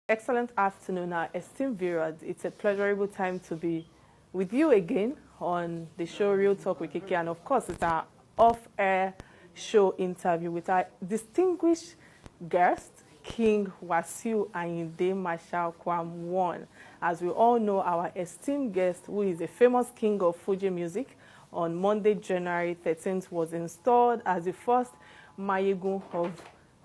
Excellent afternoon, our esteemed viewers. It's a pleasurable time to be with you again on the show Real Talk with Kike. And of course, it's our off-air show interview with our distinguished guest, King Wasiu Ayinde Marshal Kwam. As we all know, our esteemed guest, who is a famous king of Fuji music, on Monday, January 13th, was installed as the first Mayegun of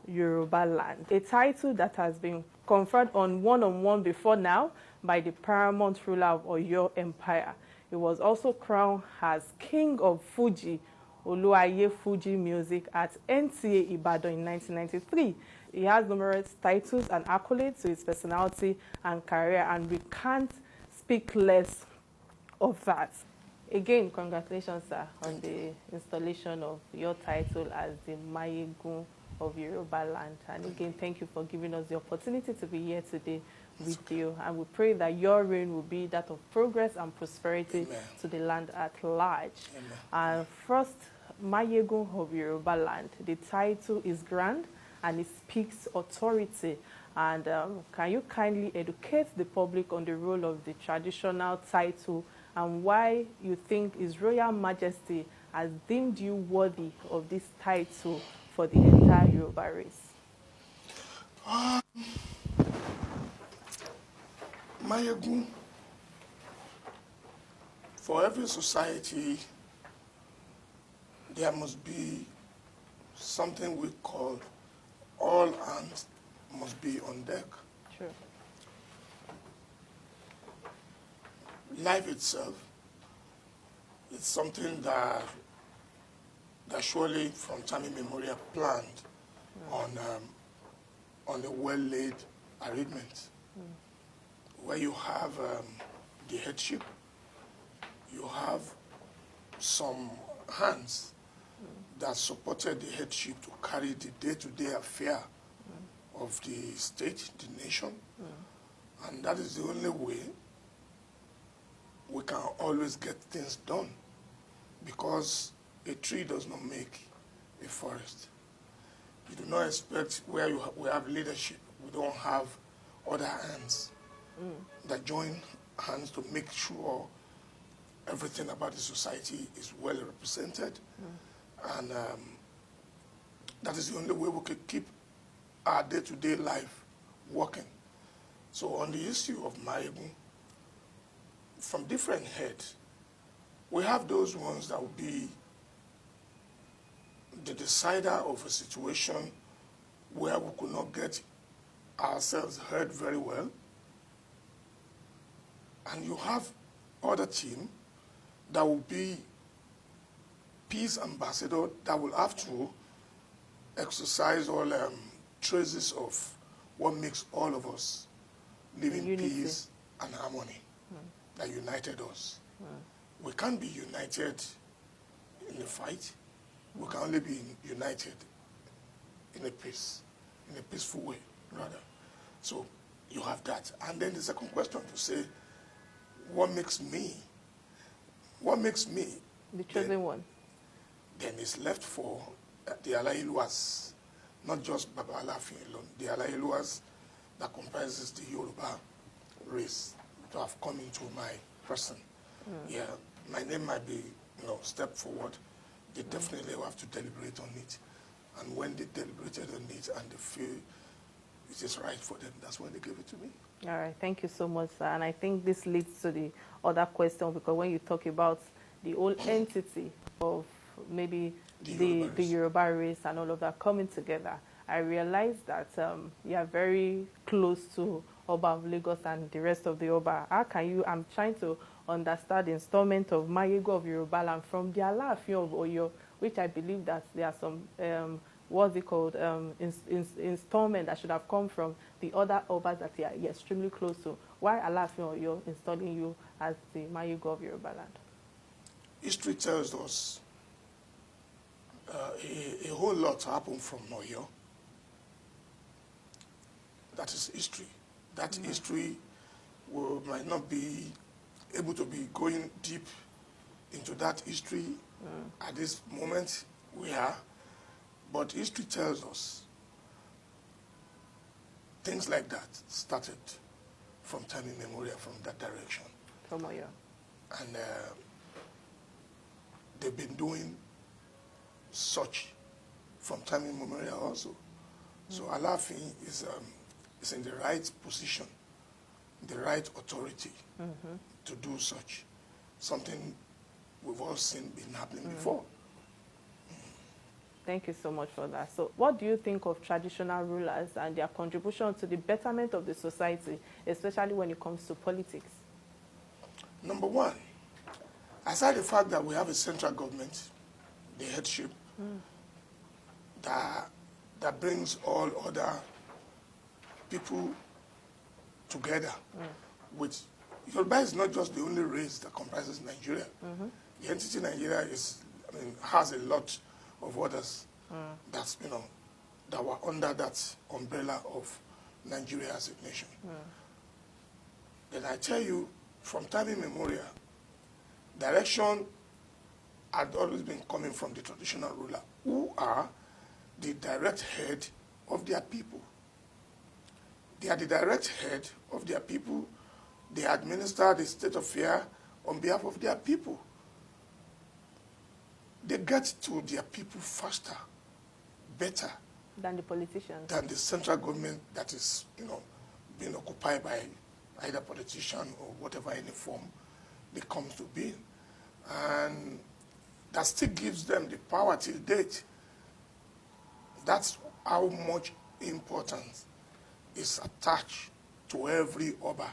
Yoruba land, a title that has been conferred on one before now by the paramount ruler of Oyo Empire. He was also crowned as King of Fuji, Oluwaye Fuji Music at NTA Ibadan in 1993. He has numerous titles and accolades to his personality and career, and we can't speak less of that. Again, congratulations, sir, on the installation of your title as the Mayegun of Yoruba land. And again, thank you for giving us the opportunity to be here today with you. And we pray that your reign will be that of progress and prosperity to the land at large. And first, Mayegun of Yoruba land. The title is grand and it speaks authority. And can you kindly educate the public on the role of the traditional title and why you think His Royal Majesty has deemed you worthy of this title for the entire Yoruba race? Mayegun, for every society, there must be something we call all hands must be on deck. True. Life itself is something that surely from time immemorial planned on a well-laid arrangement where you have the headship, you have some hands that supported the headship to carry the day-to-day affair of the state, the nation, and that is the only way we can always get things done, because a tree does not make a forest. You do not expect where we have leadership, we don't have other hands that join hands to make sure everything about the society is well represented. And that is the only way we can keep our day-to-day life working. So on the issue of Mayegun, from different heads, we have those ones that will be the decider of a situation where we could not get ourselves heard very well. And you have other team that will be peace ambassador that will have to exercise all traces of what makes all of us live in peace and harmony that united us. We can't be united in a fight. We can only be united in a peaceful way, rather. So you have that. And then the second question to say, what makes me the chosen one? Then it's left for the Alailuas, not just Baba Alafin alone, the Alailuas that comprises the Yoruba race to have come into my person. Yeah, my name might be, step forward. They definitely will have to deliberate on it. And when they deliberated on it and they feel it is right for them, that's when they gave it to me. All right, thank you so much, sir. And I think this leads to the other question, because when you talk about the whole entity of maybe the Yoruba race and all of that coming together, I realized that you are very close to Oba of Lagos and the rest of the Oba. How can you, I'm trying to understand the installment of Mayegun of Yoruba land from the Alaafin of Oyo, which I believe that there are some, what's it called, installment that should have come from the other Obas that you're extremely close to. Why Alaafin of Oyo installing you as the Mayegun of Yoruba land? History tells us a whole lot happened from Oyo. That is history. That history might not be able to be going deep into that history at this moment we are, but history tells us things like that started from time immemorial from that direction. From Oyo. And they've been doing such from time immemorial also. So Alafin is in the right position, the right authority to do such. Something we've all seen been happening before. Thank you so much for that. So what do you think of traditional rulers and their contribution to the betterment of the society, especially when it comes to politics? Number one, aside the fact that we have a central government, the headship, that brings all other people together. With Yoruba is not just the only race that comprises Nigeria. The entity Nigeria has a lot of others that's, that were under that umbrella of Nigeria as a nation. Then I tell you, from time immemorial, direction had always been coming from the traditional ruler, who are the direct head of their people. They are the direct head of their people. They administer the state of affairs on behalf of their people. They get to their people faster, better Than the politicians. than the central government that is, being occupied by either politician or whatever any form they come to be. And that still gives them the power till date. That's how much importance is attached to every Oba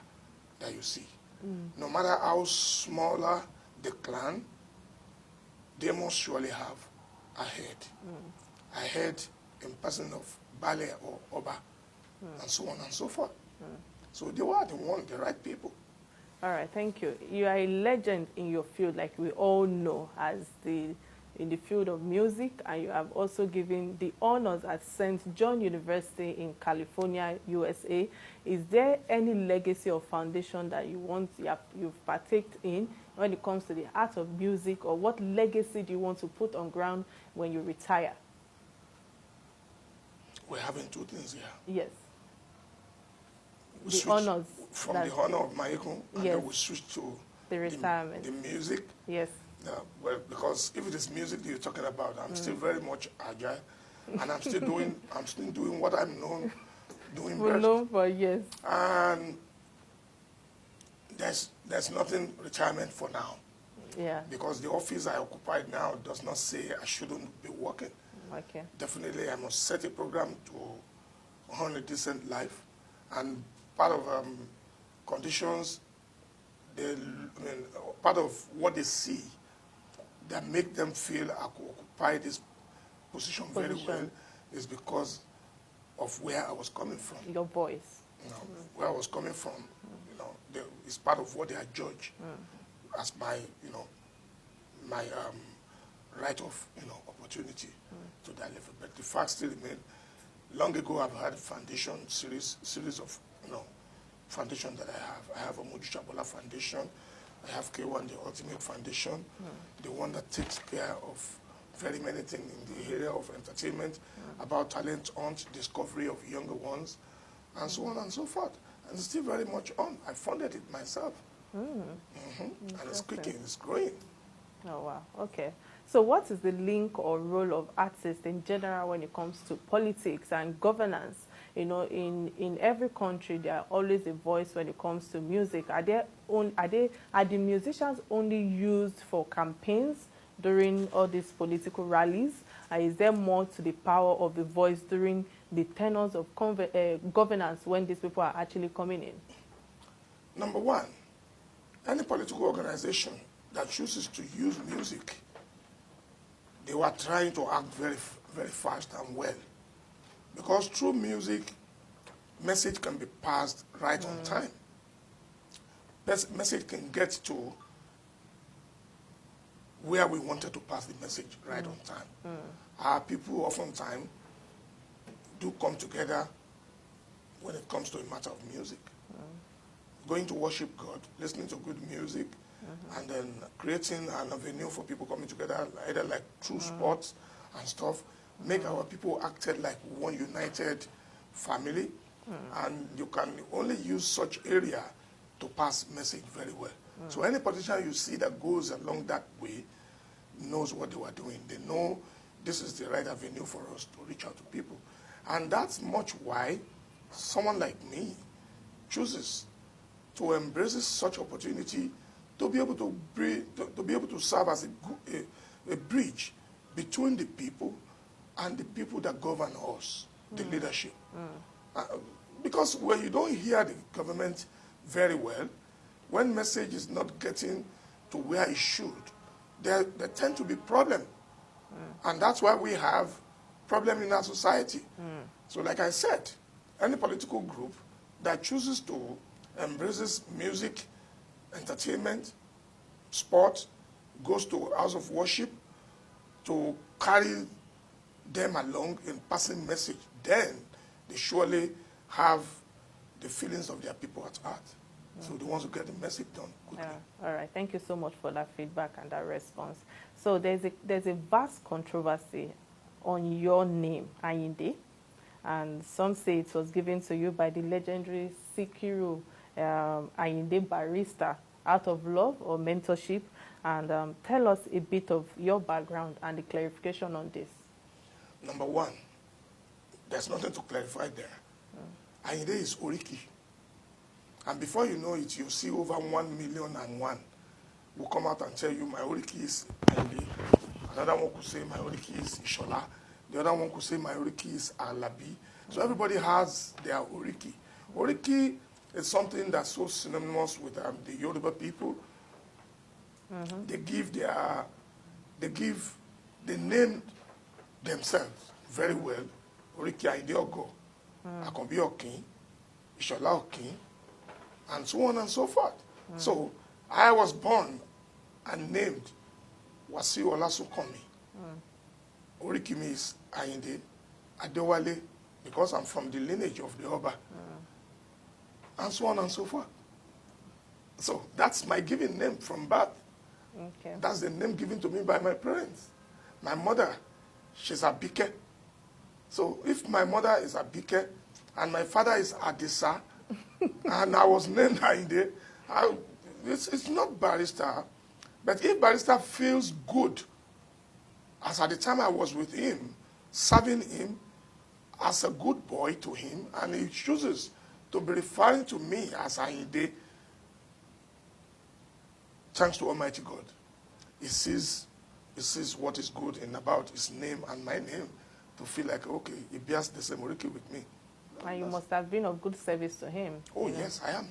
that you see. No matter how smaller the clan, they must surely have a head. A head in person of Bale or Oba, and so on and so forth. So they were the right people. All right, thank you. You are a legend in your field, like we all know, in the field of music, and you have also given the honors at St. John University in California, USA. Is there any legacy or foundation that you've partaked in when it comes to the art of music, or what legacy do you want to put on ground when you retire? We're having two things here. Yes. We the switch honors. from the honor of Mayegun, and Yes. then we switch to The retirement. the music. Yes. Well, because if it is music that you're talking about, I'm still very much agile, and I'm still doing what I'm doing We're best. known for years. And there's nothing retirement for now, Yeah. because the office I occupy now does not say I shouldn't be working. Okay. Definitely, I must set a program to earn a decent life, and part of conditions, part of what they see that make them feel I could occupy this position very well is because of where I was coming from. Your voice. Where I was coming from, it's part of what they are judged as my, my right of, opportunity to that level. But the fact still remains. Long ago, I've had a foundation series of, foundation that I have. I have a Modu Foundation. I have K1, the Ultimate Foundation, the one that takes care of very many things in the area of entertainment, about talent hunt, discovery of younger ones, and so on and so forth. And it's still very much on. I funded it myself. And it's cooking, it's growing. Oh, wow. Okay. So what is the link or role of artists in general when it comes to politics and governance? In every country, there are always a voice when it comes to music. Are the musicians only used for campaigns during all these political rallies? Is there more to the power of the voice during the tenors of governance when these people are actually coming in? Number one, any political organization that chooses to use music, they were trying to act very, very fast and well. Because through music, message can be passed right on time. Message can get to where we wanted to pass the message right on time. Our people oftentimes do come together when it comes to a matter of music. Going to worship God, listening to good music, and then creating an avenue for people coming together, either like through sports and stuff, make our people acted like one united family, And you can only use such area to pass message very well. So any politician you see that goes along that way knows what they were doing. They know this is the right avenue for us to reach out to people. And that's much why someone like me chooses to embrace such opportunity to be able to serve as a bridge between the people and the people that govern us, the leadership. Because when you don't hear the government very well, when message is not getting to where it should, there tend to be problems. And that's why we have problem in our society. So like I said, any political group that chooses to embrace music, entertainment, sport, goes to house of worship to carry them along in passing message, then they surely have the feelings of their people at heart. So they want to get the message done quickly. All right. Thank you so much for that feedback and that response. So there's a vast controversy on your name, Ayinde, and some say it was given to you by the legendary Sikiru Ayinde Barrister out of love or mentorship. And tell us a bit of your background and the clarification on this. Number one, there's nothing to clarify there. Ayinde is Oriki. And before you know it, you see over 1,000,001 will come out and tell you my Oriki is Ayinde. Another one could say my Oriki is Ishola. The other one could say my Oriki is Alabi. So everybody has their Oriki. Oriki is something that's so synonymous with the Yoruba people. They named themselves very well. Oriki Ayinde Ogo, Akanbi Okin, Ishola Okin, and so on and so forth. So I was born and named Wasiu Olasukomi. Oriki means Ayinde Adewale, because I'm from the lineage of the Oba. And so on and so forth. So that's my given name from birth. Okay. That's the name given to me by my parents. My mother, she's Abike. So if my mother is Abike and my father is Adisa, and I was named Ayinde, it's not Barrister. But if Barrister feels good, as at the time I was with him, serving him as a good boy to him, and he chooses to be referring to me as Ayinde, thanks to Almighty God. He sees what is good in about his name and my name to feel like, okay, he bears the same Oriki with me. And you must have been of good service to him. Oh, yes, I am.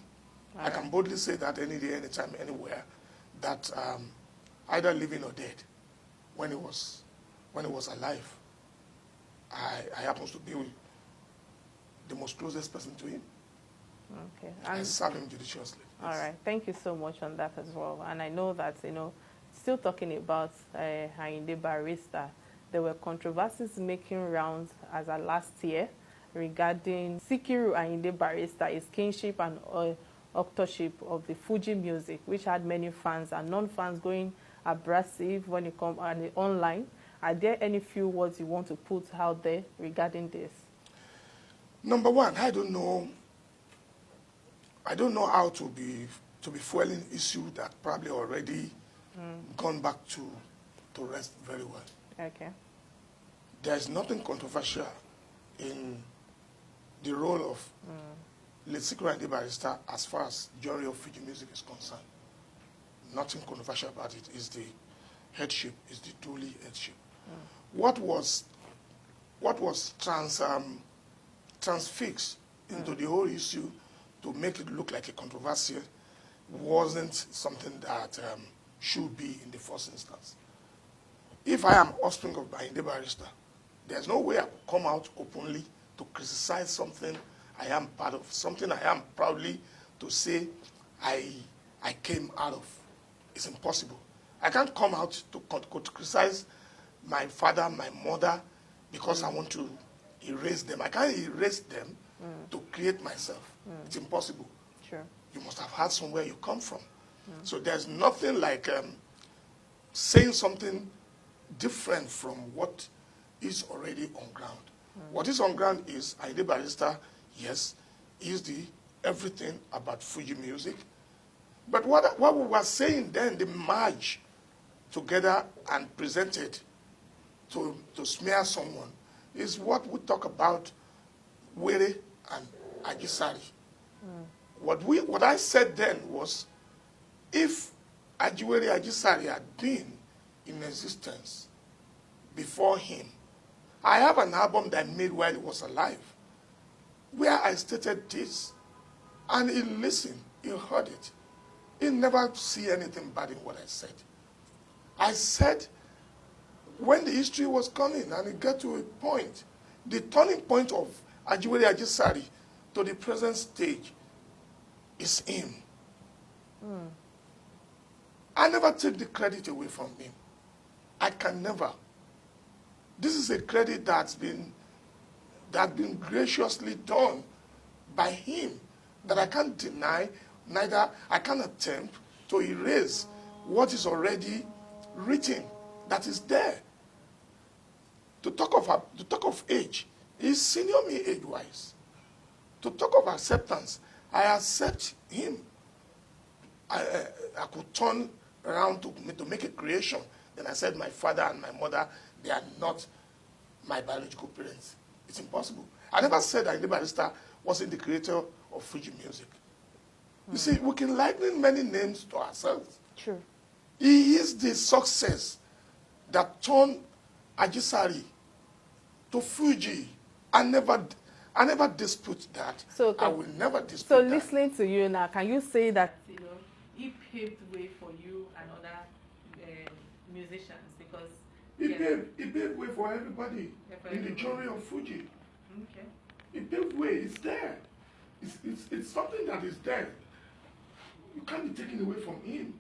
I can boldly say that any day, anytime, anywhere, that either living or dead, when he was alive, I happen to be the most closest person to him. Okay. I serve him judiciously. All right. Thank you so much on that as well. And I know that, still talking about Ayinde Barrister, there were controversies making rounds as of last year regarding Sikiru Ayinde Barrister, his kinship and authorship of the Fuji music, which had many fans and non-fans going abrasive when it comes online. Are there any few words you want to put out there regarding this? Number one, I don't know how to be fueling issue that probably already gone back to rest very well. Okay. There's nothing controversial in the role of Sikiru Ayinde Barrister as far as genre of Fuji music is concerned. Nothing controversial about it. Is the headship, is the Duli headship. What was transfixed into the whole issue to make it look like a controversy wasn't something that should be in the first instance. If I am offspring of Ayinde Barrister, there's no way I could come out openly to criticize something I am part of, something I am proudly to say I came out of. It's impossible. I can't come out to criticize my father, my mother, because I want to erase them. I can't erase them to create myself. It's impossible. Sure. You must have had somewhere you come from. So there's nothing like saying something different from what is already on ground. What is on ground is Ayinde Barrister, yes, is the everything about Fuji music. But what we were saying then, the merge together and presented to smear someone, is what we talk about Were and Ajisari. What I said then was, if Ajiwere Ajisari had been in existence before him, I have an album that I made while he was alive, where I stated this, and he listened, he heard it. He never see anything bad in what I said. I said, when the history was coming and it got to a point, the turning point of Ajiwere Ajisari to the present stage is him. I never take the credit away from him. I can never. This is a credit that's been graciously done by him that I can't deny, neither I can't attempt to erase what is already written, that is there. To talk of age, he's senior me age-wise. To talk of acceptance, I accept him. I could turn around to make a creation. Then I said my father and my mother, they are not my biological parents. It's impossible. I never said that Ayinde Barrister wasn't the creator of Fuji music. You see, we can liken many names to ourselves. True. He is the success that turned Ajisari to Fuji. I never dispute that. So, I will never dispute so that. listening to you now, can you say that he paved way for you and other musicians? Because He paved way for everybody in the journey of Fuji. Okay. He paved way. It's there. It's something that is there. You can't be taken away from him.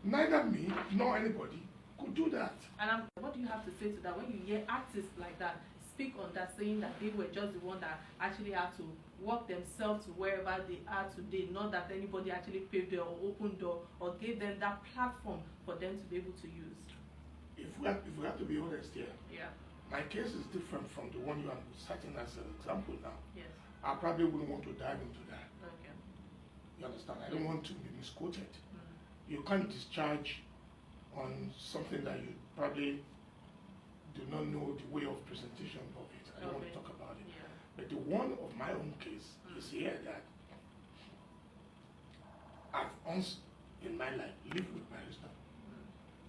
Neither me nor anybody could do that. And what do you have to say to that when you hear artists like that speak on that, saying that they were just the one that actually had to work themselves to wherever they are today, not that anybody actually paved door or opened door or gave them that platform for them to be able to use? If we have to be honest here, Yeah. my case is different from the one you are citing as an example now. Yes. I probably wouldn't want to dive into that. Okay. You understand? I don't want to be misquoted. You can't discharge on something that you probably do not know the way of presentation of it. I don't want to talk about it. Yeah. But the one of my own case is here that I've once in my life lived with Barrister.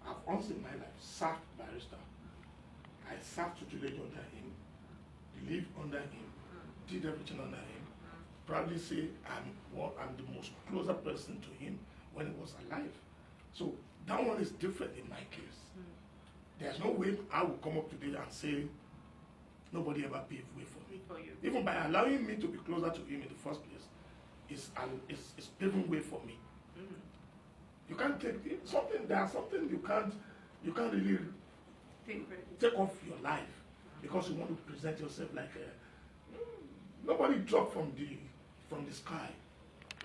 I've once in my life served Barrister. I served tutelage under him, lived under him, did everything under him. Probably say I'm the most closer person to him when he was alive. So that one is different in my case. There's no way I will come up today and say nobody ever paved way for me. For you. Even by allowing me to be closer to him in the first place, it's paving way for me. You can't take something. There's something you can't really take off your life because you want to present yourself like nobody dropped from the sky.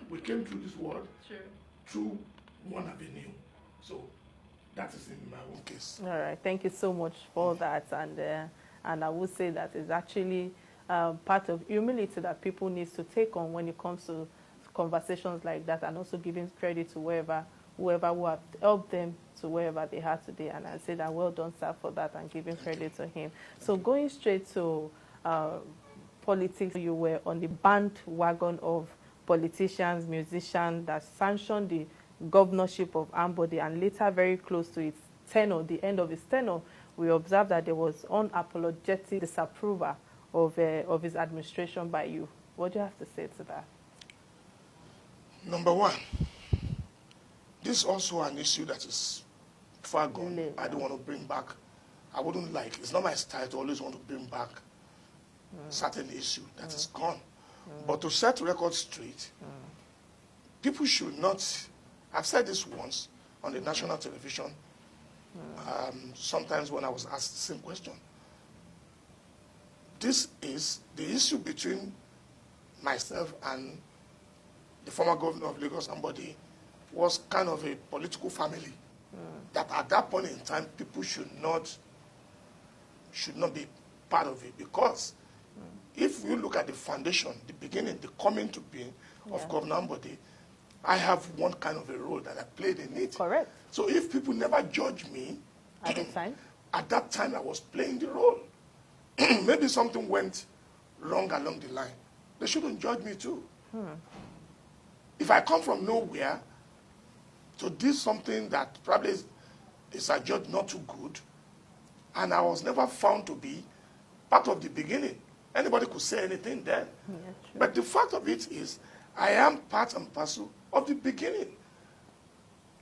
We came through this world through one avenue. So that is in my own case. All right. Thank you so much for that. And I would say that is actually part of humility that people need to take on when it comes to conversations like that, and also giving credit to whoever who have helped them to wherever they are today. And I say that well done, sir, for that, and giving credit to him. So going straight to politics, you were on the bandwagon of politicians, musicians that sanctioned the governorship of Ambode, and later very close to its tenure, the end of its tenure, we observed that there was unapologetic disapproval of his administration by you. What do you have to say to that? Number one, this is also an issue that is far gone. I don't want to bring back. I wouldn't like. It's not my style to always want to bring back certain issue that is gone. But to set records straight, people should not. I've said this once on the national television. Sometimes when I was asked the same question. This is the issue between myself and the former governor of Lagos, Ambode, was kind of a political family. That at that point in time, people should not be part of it, because if you look at the foundation, the beginning, the coming to being of Governor Ambode, I have one kind of a role that I played in it. Correct. So if people never judge me, At the time? at that time I was playing the role. Maybe something went wrong along the line. They shouldn't judge me too. If I come from nowhere to do something that probably is adjudged not too good, and I was never found to be part of the beginning, anybody could say anything then. Yeah, true. But the fact of it is, I am part and parcel of the beginning,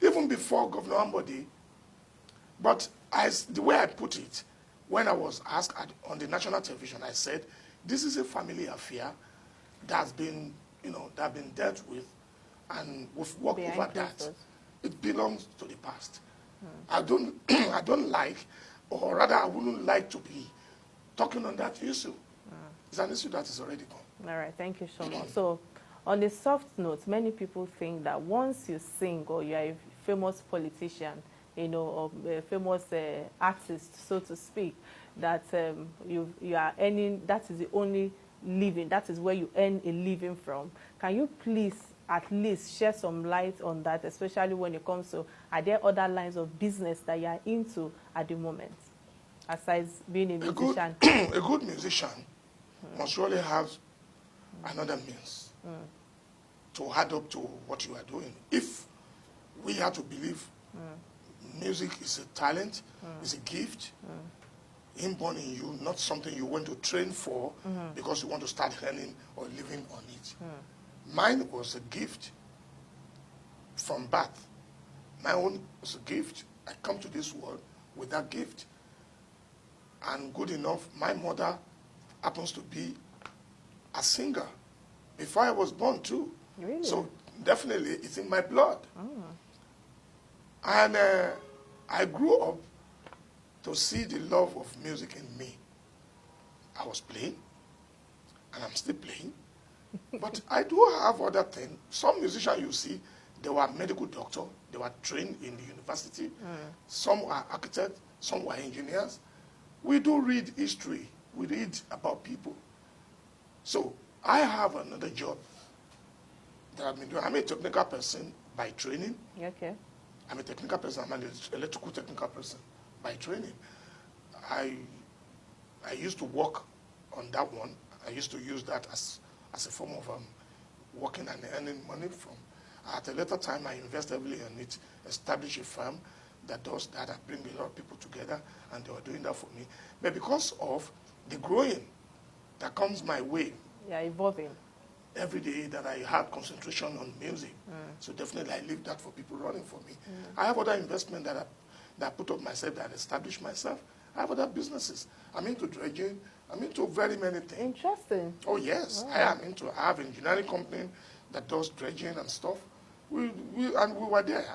even before Governor Ambode. But the way I put it, when I was asked on the national television, I said, this is a family affair that's been, that been dealt with, and we've worked over that. It belongs to the past. I don't like, or rather I wouldn't like to be talking on that issue. It's an issue that is already gone. All right, thank you so much. So, on a soft note, many people think that once you sing or you are a famous politician, or a famous artist, so to speak, that you are earning, that is the only living, that is where you earn a living from. Can you please at least share some light on that, especially when it comes to, are there other lines of business that you are into at the moment, aside being a musician? A good musician must surely have another means to add up to what you are doing. If we have to believe music is a talent, is a gift, inborn in you, not something you want to train for because you want to start earning or living on it. Mine was a gift from birth. My own was a gift. I come to this world with that gift. And good enough, my mother happens to be a singer before I was born too. Really? So definitely it's in my blood. And I grew up to see the love of music in me. I was playing, and I'm still playing. But I do have other things. Some musicians you see, they were medical doctors, they were trained in the university. Some were architects, some were engineers. We do read history. We read about people. So I have another job that I've been doing. I'm a technical person by training. Okay. I'm a technical person. I'm an electrical technical person by training. I used to work on that one. I used to use that as a form of working and earning money from. At a later time, I invest heavily in it, establish a firm that does that. I bring a lot of people together, and they were doing that for me. But because of the growing that comes my way, Yeah, evolving. every day that I had concentration on music. So definitely I leave that for people running for me. I have other investment that I put up myself, that I established myself. I have other businesses. I'm into dredging. I'm into very many things. Interesting. Oh yes, Wow. I have an engineering company that does dredging and stuff. We were there.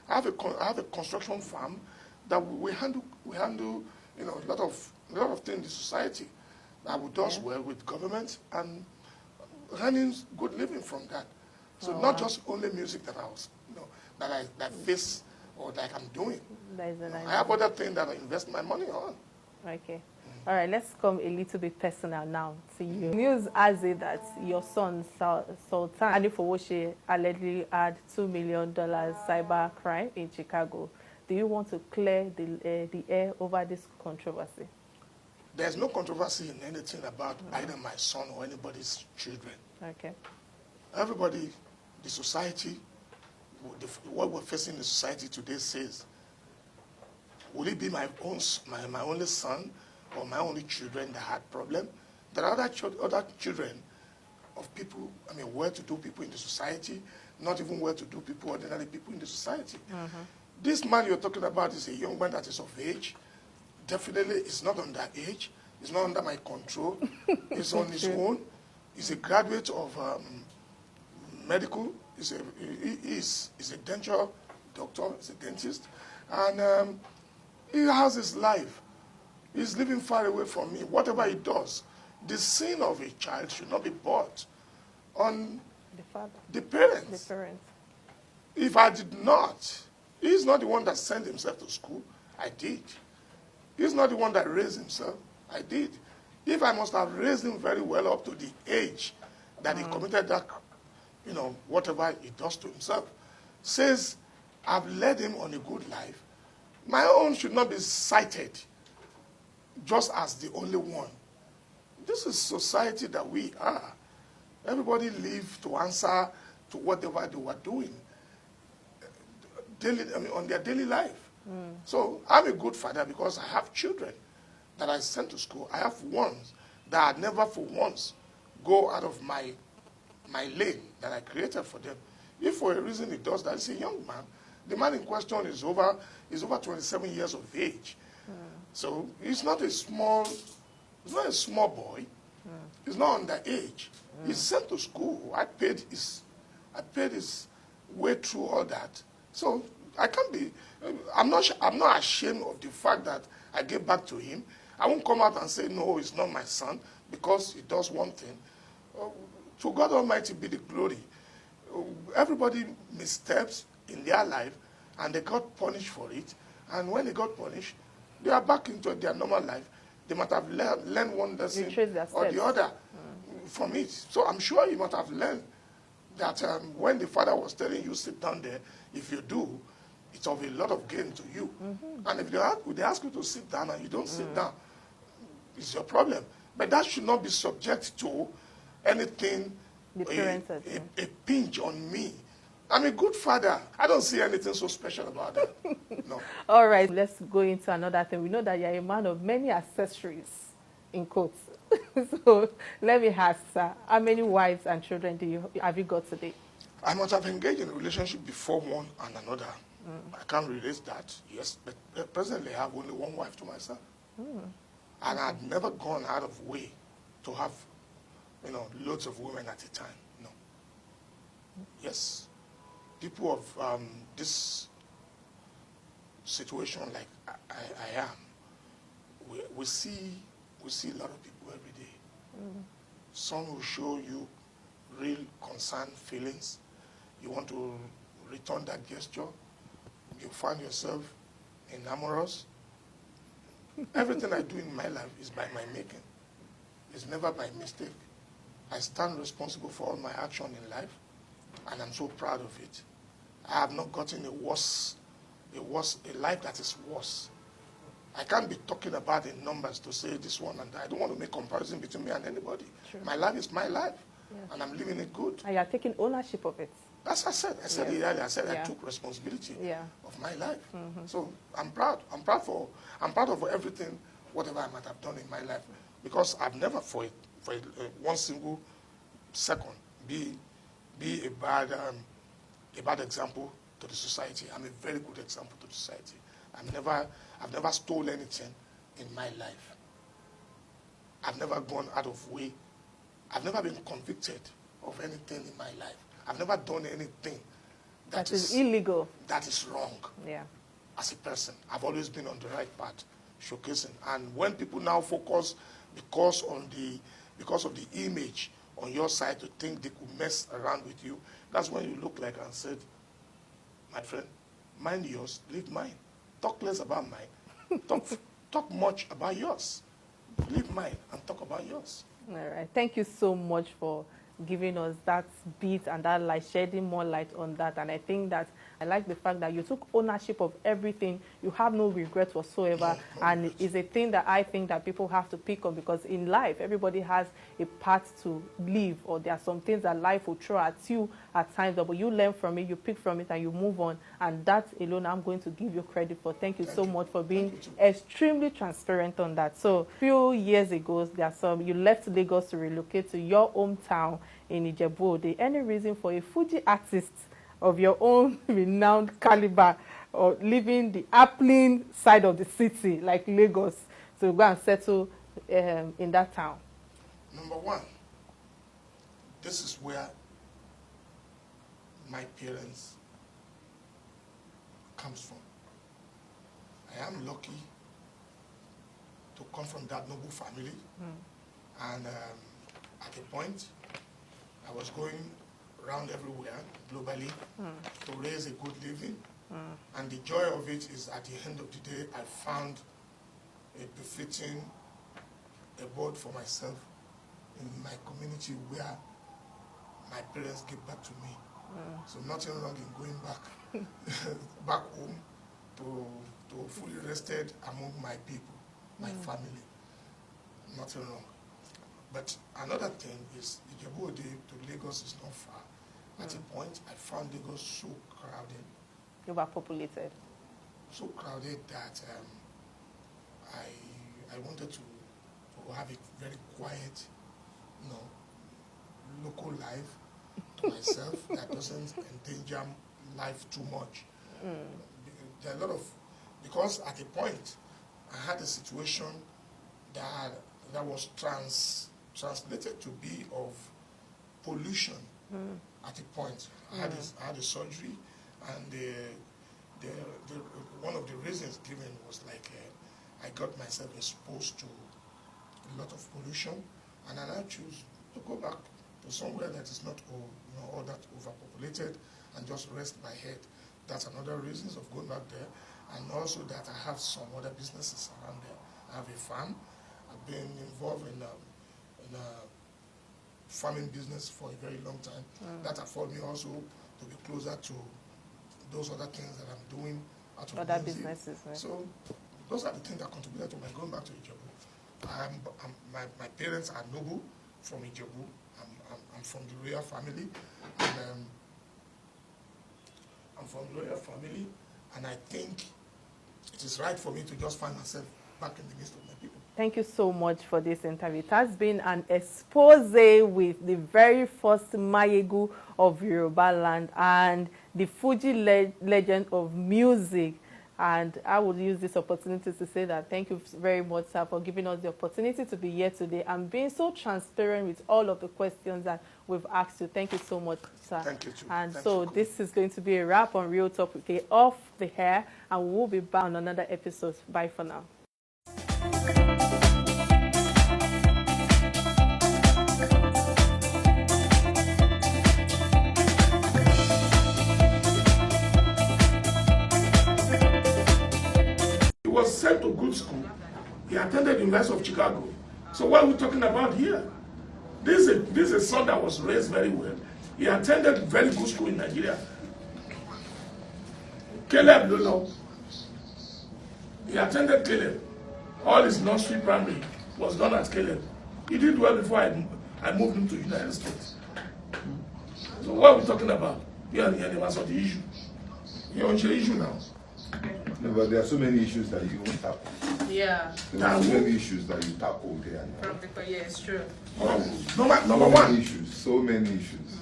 I have a construction firm that we handle a lot of things in the society that we does well with government and earning good living from that. So not just only music that I was that face or that I'm doing. That is a nice. I have other things that I invest my money on. Okay. All right, let's come a little bit personal now to you. News has it that your son, Sultan Anifowoshe, allegedly had $2 million cyber crime in Chicago. Do you want to clear the air over this controversy? There's no controversy in anything about either my son or anybody's children. Okay. Everybody, the society, what we're facing in the society today says, will it be my only son or my only children that had problem? There are other children of people, well-to-do people in the society, not even well-to-do people, ordinary people in the society. This man you're talking about is a young man that is of age. Definitely, it's not under age. It's not under my control. It's on his own. He's a graduate of medical. He's a dental doctor. He's a dentist. And he has his life. He's living far away from me. Whatever he does, the sin of a child should not be brought on The father. the parents. The parents. If I did not, he's not the one that sent himself to school. I did. He's not the one that raised himself. I did. If I must have raised him very well up to the age that he committed that, whatever he does to himself, says, I've led him on a good life, my own should not be cited just as the only one. This is society that we are. Everybody live to answer to whatever they were doing on their daily life. So I'm a good father because I have children that I sent to school. I have ones that I never for once go out of my lane that I created for them. If for a reason he does that, he's a young man. The man in question is over 27 years of age. So he's not a small boy. He's not underage. He's sent to school. I paid his way through all that. So I can't be. I'm not ashamed of the fact that I gave back to him. I won't come out and say no, he's not my son because he does one thing. To God Almighty be the glory. Everybody missteps in their life, and they got punished for it. And when they got punished, they are back into their normal life. They might have learned one lesson or the other from it. So I'm sure you might have learned that when the father was telling you, sit down there, if you do, it's of a lot of gain to you. And if they ask you to sit down and you don't sit down, it's your problem. But that should not be subject to anything, a pinch on me. I'm a good father. I don't see anything so special about that. No. All right, let's go into another thing. We know that you're a man of many accessories, in quotes. So let me ask, sir, how many wives and children have you got today? I must have engaged in a relationship before one and another. I can't relate that, yes, but presently I have only one wife to myself. And I've never gone out of way to have, loads of women at a time. No. Yes. People of this situation like I am, we see a lot of people every day. Some will show you real concern, feelings. You want to return that gesture. You find yourself enamorous. Everything I do in my life is by my making. It's never by mistake. I stand responsible for all my action in life, and I'm so proud of it. I have not gotten a life that is worse. I can't be talking about in numbers to say this one and that. I don't want to make comparison between me and anybody. True. My life is my life, and I'm living it good. And you're taking ownership of it. As I said it earlier. I said I took responsibility of my life. So I'm proud. I'm proud of everything, whatever I might have done in my life, because I've never for one single second be a bad example to the society. I'm a very good example to the society. I've never stolen anything in my life. I've never gone out of way. I've never been convicted of anything in my life. I've never done anything that is illegal. That is wrong. Yeah. As a person, I've always been on the right path, showcasing. And when people now focus because of the image on your side to think they could mess around with you, that's when you look like and said, my friend, mind yours, leave mine. Talk less about mine. Talk much about yours. Leave mine and talk about yours. All right. Thank you so much for giving us that bit and that light, shedding more light on that. And I think that I like the fact that you took ownership of everything. You have no regret whatsoever. And it's a thing that I think that people have to pick on, because in life, everybody has a path to live, or there are some things that life will throw at you at times, but you learn from it, you pick from it, and you move on. And that alone, I'm going to give you credit for. Thank you so much for being extremely transparent on that. So a few years ago, you left Lagos to relocate to your hometown in Ijebu-Ode. Any reason for a Fuji artist of your own renowned caliber, or leaving the upland side of the city like Lagos to go and settle in that town? Number one, this is where my parents comes from. I am lucky to come from that noble family. And at a point, I was going around everywhere globally to raise a good living. And the joy of it is, at the end of the day, I found a befitting a board for myself in my community where my parents give back to me. So nothing wrong in going back home to fully rested among my people, my family. Nothing wrong. But another thing is, Ambode to Lagos is not far. At a point, I found Lagos so crowded. Overpopulated. So crowded that I wanted to have a very quiet, local life to myself that doesn't endanger life too much. There are a lot of, because at a point I had a situation that was translated to be of pollution. At a point, I had a surgery, and one of the reasons given was like I got myself exposed to a lot of pollution, and I now choose to go back to somewhere that is not all that overpopulated and just rest my head. That's another reason of going back there, and also that I have some other businesses around there. I have a farm. I've been involved in a farming business for a very long time. That afforded me also to be closer to those other things that I'm doing out of other businesses. Right? So those are the things that contributed to my going back to Ijebu. My parents are noble from Ijebu. I'm from the royal family, and I'm from the royal family, and I think it is right for me to just find myself back in the midst of my people. Thank you so much for this interview. It has been an expose with the very first Mayegun of Yoruba land and the Fuji legend of music. And I would use this opportunity to say that thank you very much, sir, for giving us the opportunity to be here today and being so transparent with all of the questions that we've asked you. Thank you so much, sir. Thank you, too. And Thanks so this is going to be a wrap on Real Talk with Kike off the hair, and we'll be back on another episode. Bye for now. He was sent to good school. He attended the University of Chicago. So what are we talking about here? This is a son that was raised very well. He attended very good school in Nigeria. Caleb Lolo. He attended Caleb. All his nursery primary was done at Caleb. He did well before I moved him to the United States. So what are we talking about? You are the answer the issue. You're on the issue now. No, but there are so many issues that you won't tackle. Yeah. There are so many issues that you tackle there. Yeah, it's true. Number one. Issues, so many issues.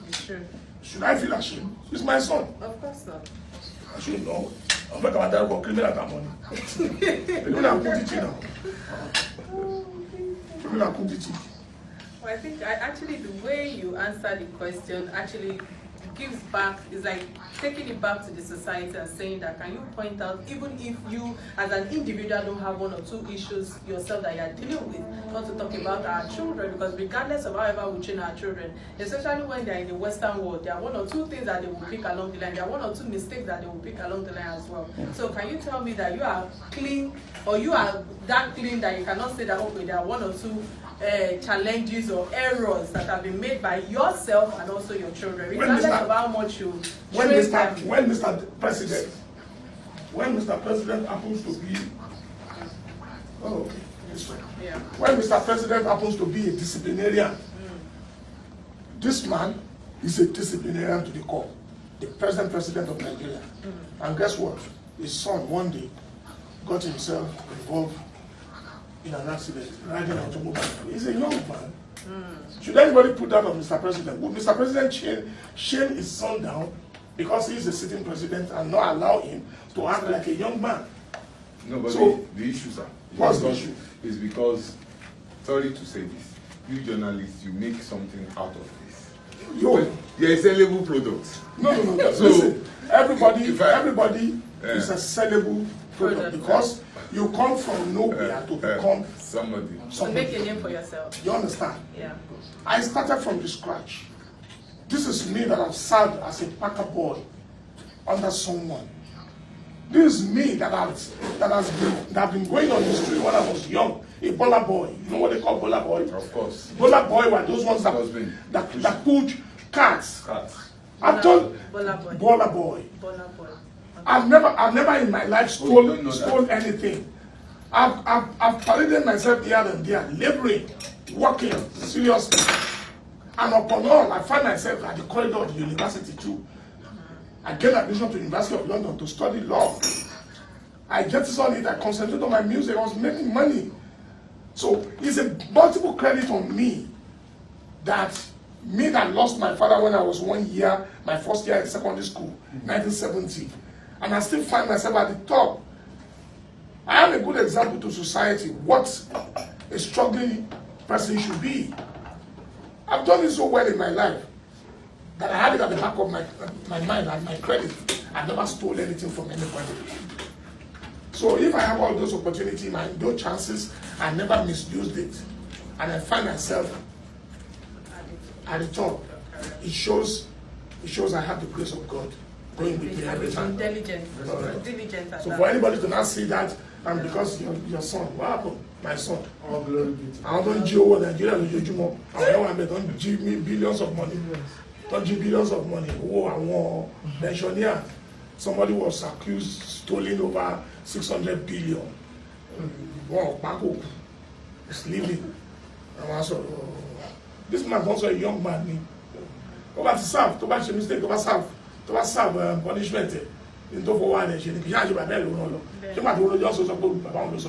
It's true. Should I feel ashamed? He's my son. Of course not. I should know. I'm not going to talk about criminal that money. Criminal quantity now. Criminal quantity. Well, I think actually the way you answer the question actually gives back, is like taking it back to the society and saying that, can you point out, even if you as an individual don't have one or two issues yourself that you are dealing with, not to talk about our children, because regardless of however we train our children, especially when they're in the Western world, there are one or two things that they will pick along the line, there are one or two mistakes that they will pick along the line as well. So can you tell me that you are clean, or you are that clean that you cannot say that, okay, there are one or two challenges or errors that have been made by yourself and also your children, regardless of how much you when Mr. President happens to be when Mr. President happens to be a disciplinarian, this man is a disciplinarian to the core, the present president of Nigeria. And guess what? His son one day got himself involved in an accident, riding an automobile. He's a young man. Should anybody put that on Mr. President? Would Mr. President shame his son down because he's a sitting president and not allow him to act like a young man? No, but so, the issues are. What's the issue? Is because, sorry to say this, you journalists, you make something out of this. You're a sellable product. No. So, listen, everybody is a sellable product because you come from nowhere to become somebody. To make a name for yourself. You understand? Yeah. I started from the scratch. This is me that I've served as a packer boy under someone. This is me that have been going on the street when I was young. A baller boy. You know what they call baller boy? Of course. Baller boy were those ones that pulled cats. I've done baller boy. I've never in my life stole anything. I've paraded myself here and there, laboring, working seriously. And upon all, I find myself at the corridor of the university too. I get admission to the University of London to study law. I get this on it, I concentrate on my music, I was making money. So it's a multiple credit on me that lost my father when I was 1 year, my first year in secondary school, 1970. And I still find myself at the top. I am a good example to society what a struggling person should be. I've done it so well in my life that I had it at the back of my mind and my credit. I never stole anything from anybody. So if I have all those opportunities and those chances, I never misused it. And I find myself at the top. It shows I have the grace of God going with me every time. Diligent. So for anybody to not see that, and because your son, what happened? My son. I don't do Nigeria, I don't give me billions of money. Don't give billions of money. Oh, I want pensioner. Somebody was accused stealing over 600 billion. Wow, Paco is living. This man is also a young man. Over to serve, to batch a mistake, to serve punishment. In to for one, she can't give a bell. She might also support Baba on the